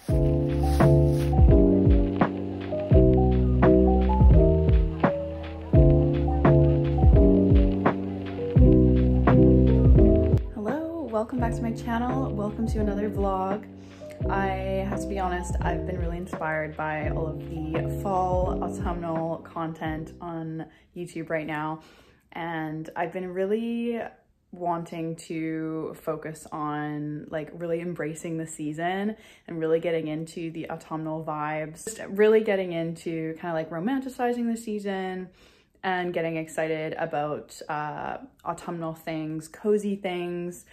Welcome back to my channel. Welcome to another vlog. I have to be honest, I've been really inspired by all of the fall autumnal content on YouTube right now, and I've been really wanting to focus on like really embracing the season and really getting into the autumnal vibes, just really getting into kind of like romanticizing the season and getting excited about autumnal things, cozy things,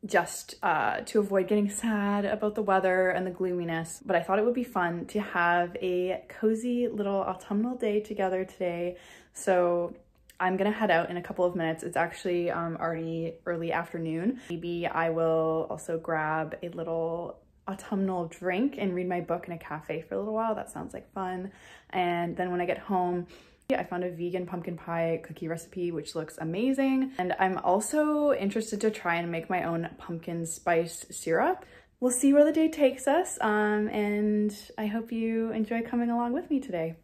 just to avoid getting sad about the weather and the gloominess. But I thought it would be fun to have a cozy little autumnal day together today. So I'm gonna head out in a couple of minutes. It's actually already early afternoon. Maybe I will also grab a little autumnal drink and read my book in a cafe for a little while. That sounds like fun. And then when I get home, I found a vegan pumpkin pie cookie recipe, which looks amazing. And I'm also interested to try and make my own pumpkin spice syrup. We'll see where the day takes us. And I hope you enjoy coming along with me today.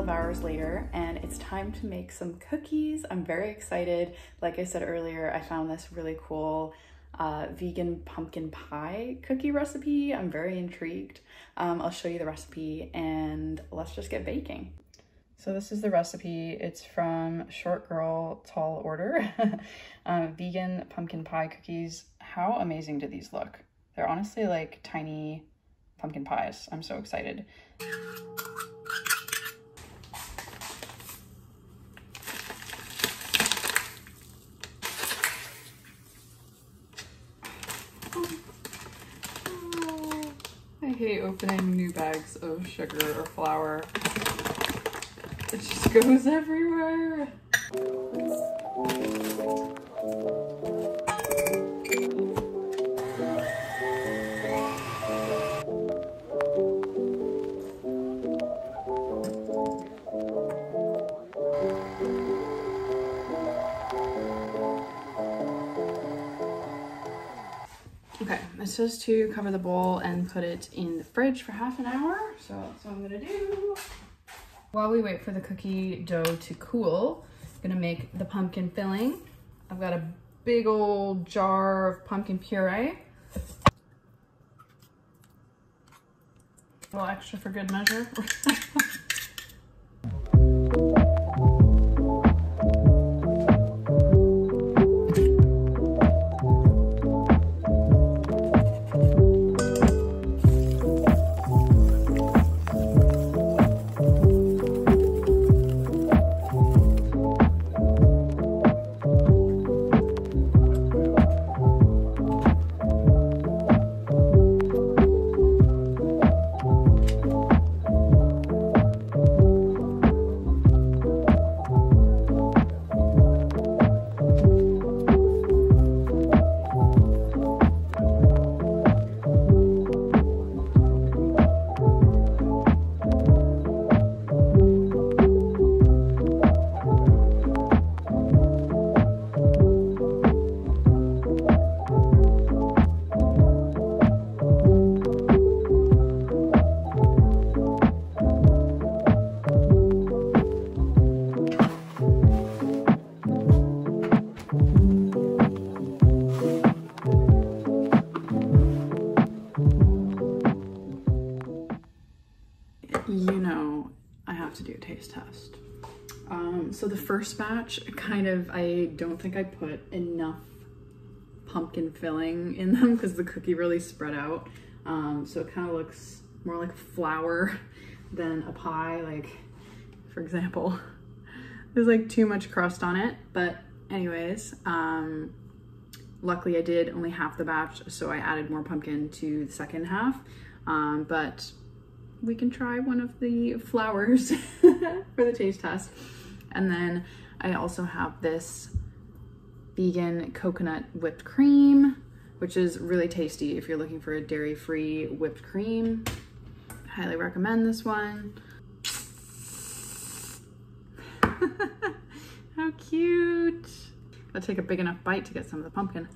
Hours later, and it's time to make some cookies. I'm very excited. Like I said earlier, I found this really cool vegan pumpkin pie cookie recipe. I'm very intrigued. I'll show you the recipe and let's just get baking. So this is the recipe. It's from Short Girl Tall Order. Vegan pumpkin pie cookies. How amazing do these look? They're honestly like tiny pumpkin pies. I'm so excited. I hate opening new bags of sugar or flour. It just goes everywhere. Okay, it says to cover the bowl and put it in the fridge for half an hour. So that's what I'm gonna do. While we wait for the cookie dough to cool, I'm gonna make the pumpkin filling. I've got a big old jar of pumpkin puree. A little extra for good measure. You know, I have to do a taste test. So the first batch, I don't think I put enough pumpkin filling in them because the cookie really spread out. So it kind of looks more like flour than a pie. Like, for example, there's like too much crust on it. But anyways, luckily I did only half the batch, so I added more pumpkin to the second half. But we can try one of the flours for the taste test. And then I also have this vegan coconut whipped cream, which is really tasty if you're looking for a dairy-free whipped cream. Highly recommend this one. How cute. I'll take a big enough bite to get some of the pumpkin.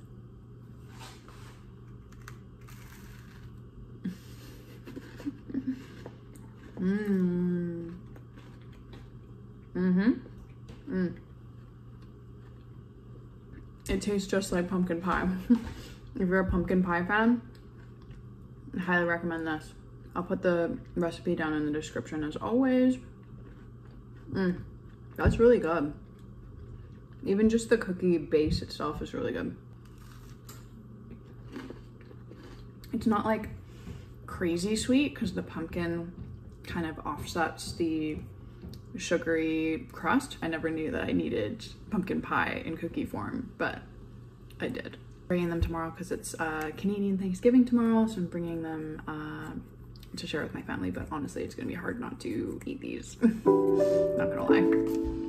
It tastes just like pumpkin pie. If you're a pumpkin pie fan, I highly recommend this. I'll put the recipe down in the description as always. That's really good. Even just the cookie base itself is really good. It's not like crazy sweet because the pumpkin kind of offsets the sugary crust. I never knew that I needed pumpkin pie in cookie form, but I did. Bringing them tomorrow because it's Canadian Thanksgiving tomorrow, so I'm bringing them to share with my family, but honestly it's gonna be hard not to eat these. Not gonna lie.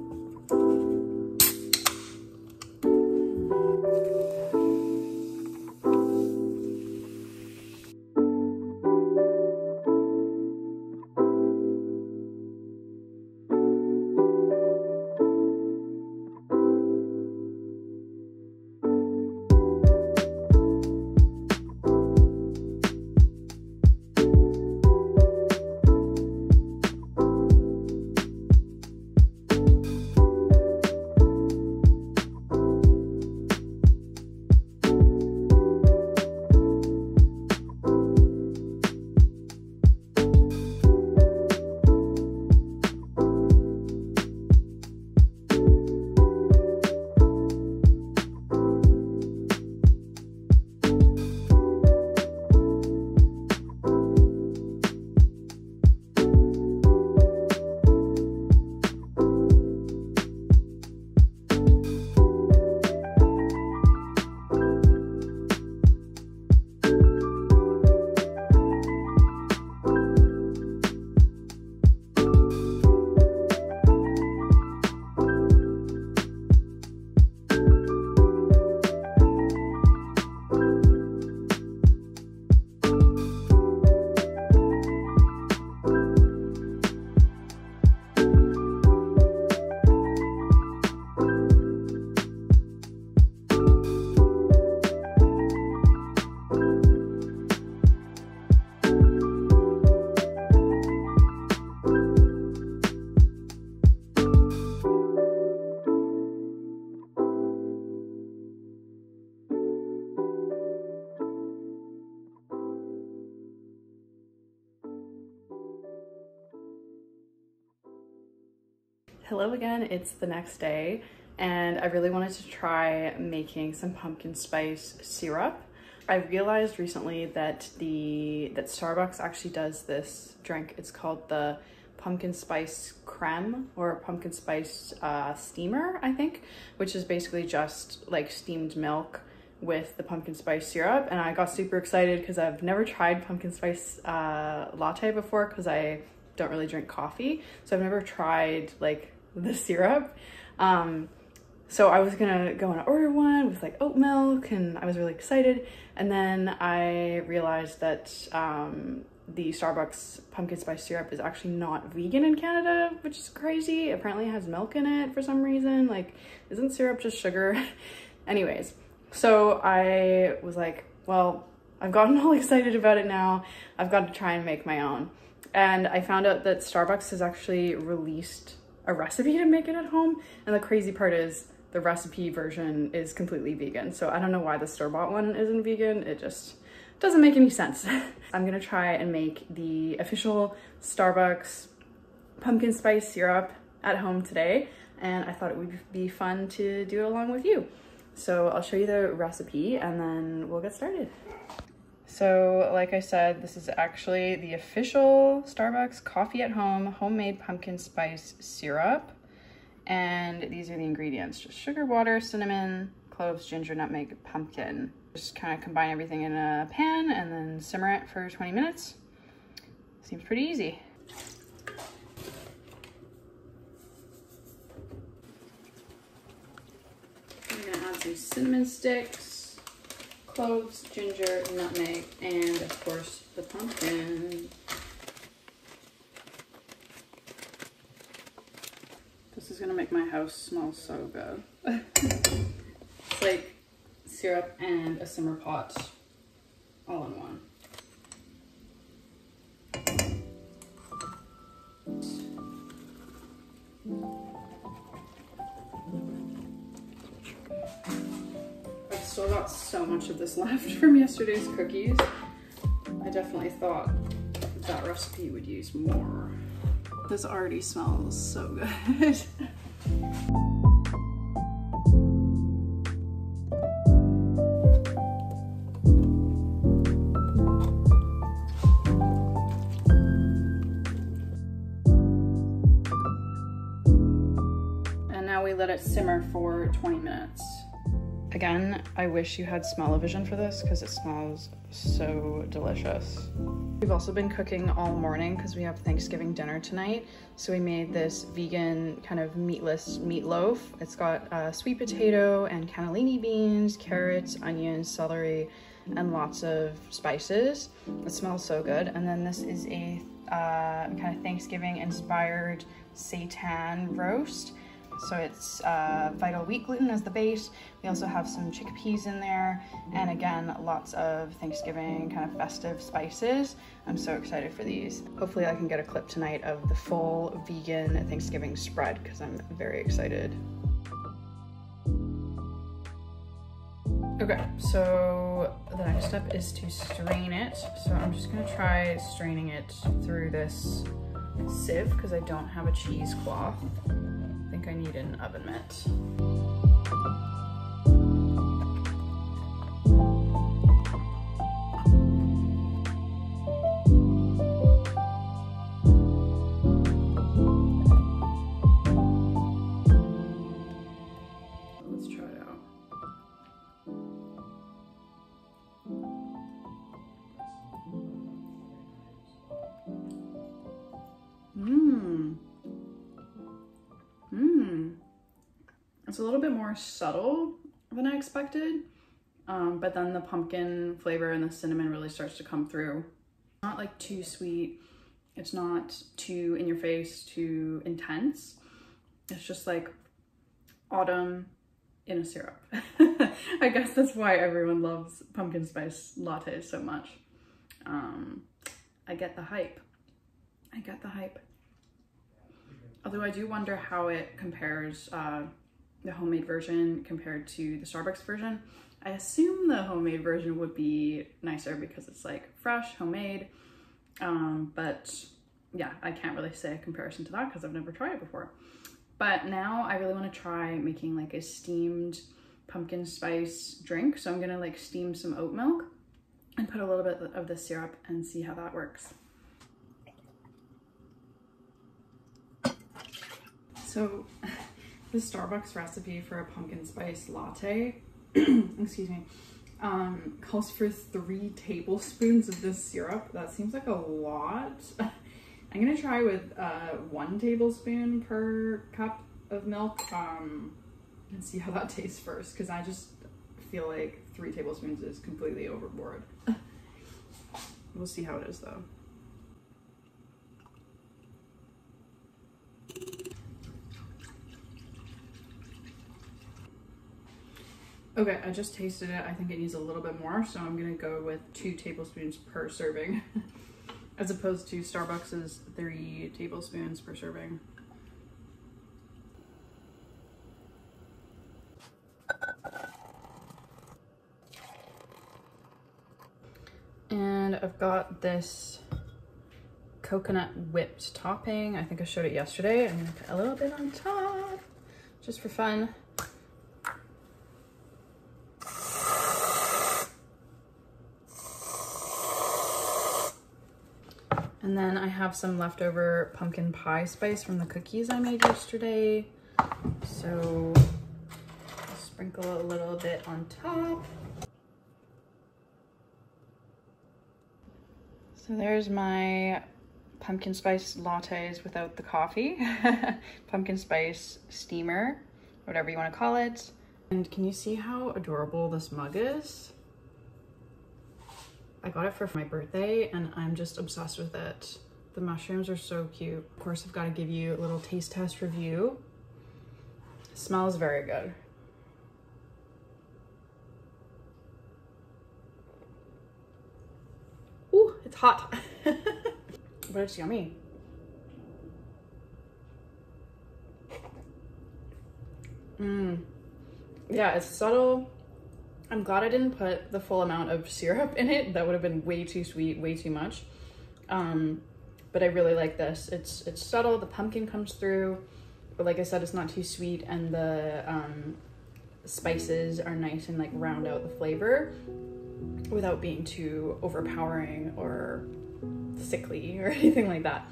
Hello again, it's the next day, and I really wanted to try making some pumpkin spice syrup. I realized recently that Starbucks actually does this drink. It's called the pumpkin spice creme or pumpkin spice steamer, I think, which is basically just like steamed milk with the pumpkin spice syrup. And I got super excited because I've never tried pumpkin spice latte before because I don't really drink coffee. So I've never tried like the syrup. So I was gonna go and order one with like oat milk, and I was really excited. And then I realized that the Starbucks pumpkin spice syrup is actually not vegan in Canada, which is crazy. Apparently it has milk in it for some reason. Like, isn't syrup just sugar? Anyways, so I was like, well, I've gotten all excited about it now. I've got to try and make my own. And I found out that Starbucks has actually released a recipe to make it at home. And the crazy part is the recipe version is completely vegan. So I don't know why the store-bought one isn't vegan. It just doesn't make any sense. I'm gonna try and make the official Starbucks pumpkin spice syrup at home today, and I thought it would be fun to do it along with you. So I'll show you the recipe and then we'll get started. So like I said, this is actually the official Starbucks coffee at home homemade pumpkin spice syrup. And these are the ingredients: just sugar, water, cinnamon, cloves, ginger, nutmeg, pumpkin. Just kind of combine everything in a pan and then simmer it for 20 minutes. Seems pretty easy. I'm gonna add some cinnamon sticks, cloves, ginger, nutmeg, and of course the pumpkin. This is gonna make my house smell so good. It's like syrup and a simmer pot all in one. I've still got so much of this left from yesterday's cookies. I definitely thought that recipe would use more. This already smells so good. And now we let it simmer for 20 minutes. Again, I wish you had smell-o-vision for this because it smells so delicious. We've also been cooking all morning because we have Thanksgiving dinner tonight. So we made this vegan kind of meatless meatloaf. It's got sweet potato and cannellini beans, carrots, onions, celery, and lots of spices. It smells so good. And then this is a kind of Thanksgiving inspired seitan roast. So it's vital wheat gluten as the base. We also have some chickpeas in there. And again, lots of Thanksgiving kind of festive spices. I'm so excited for these. Hopefully I can get a clip tonight of the full vegan Thanksgiving spread because I'm very excited. Okay, so the next step is to strain it. So I'm just gonna try straining it through this sieve because I don't have a cheesecloth. I think I need an oven mitt. Let's try it out. It's a little bit more subtle than I expected, but then the pumpkin flavor and the cinnamon really starts to come through. It's not like too sweet. It's not too in your face, too intense. It's just like autumn in a syrup. I guess that's why everyone loves pumpkin spice lattes so much. I get the hype. I get the hype. Although I do wonder how it compares the homemade version compared to the Starbucks version. I assume the homemade version would be nicer because it's like fresh, homemade. But yeah, I can't really say a comparison to that because I've never tried it before. But now I really want to try making like a steamed pumpkin spice drink. So I'm gonna like steam some oat milk and put a little bit of the syrup and see how that works. So the Starbucks recipe for a pumpkin spice latte, excuse me, calls for 3 tablespoons of this syrup. That seems like a lot. I'm gonna try with 1 tablespoon per cup of milk and see how that tastes first, because I just feel like 3 tablespoons is completely overboard. We'll see how it is though. Okay, I just tasted it. I think it needs a little bit more, so I'm gonna go with 2 tablespoons per serving, as opposed to Starbucks's 3 tablespoons per serving. And I've got this coconut whipped topping. I think I showed it yesterday. I'm gonna put a little bit on top just for fun. And then I have some leftover pumpkin pie spice from the cookies I made yesterday. So I'll sprinkle a little bit on top. So there's my pumpkin spice lattes without the coffee. Pumpkin spice steamer, whatever you want to call it. And can you see how adorable this mug is? I got it for my birthday and I'm just obsessed with it. The mushrooms are so cute. Of course, I've got to give you a little taste test review. It smells very good. Ooh, it's hot, but it's yummy. Yeah, it's subtle. I'm glad I didn't put the full amount of syrup in it. That would have been way too sweet, way too much. But I really like this. It's subtle, the pumpkin comes through, but like I said, it's not too sweet, and the spices are nice and like round out the flavor without being too overpowering or sickly or anything like that.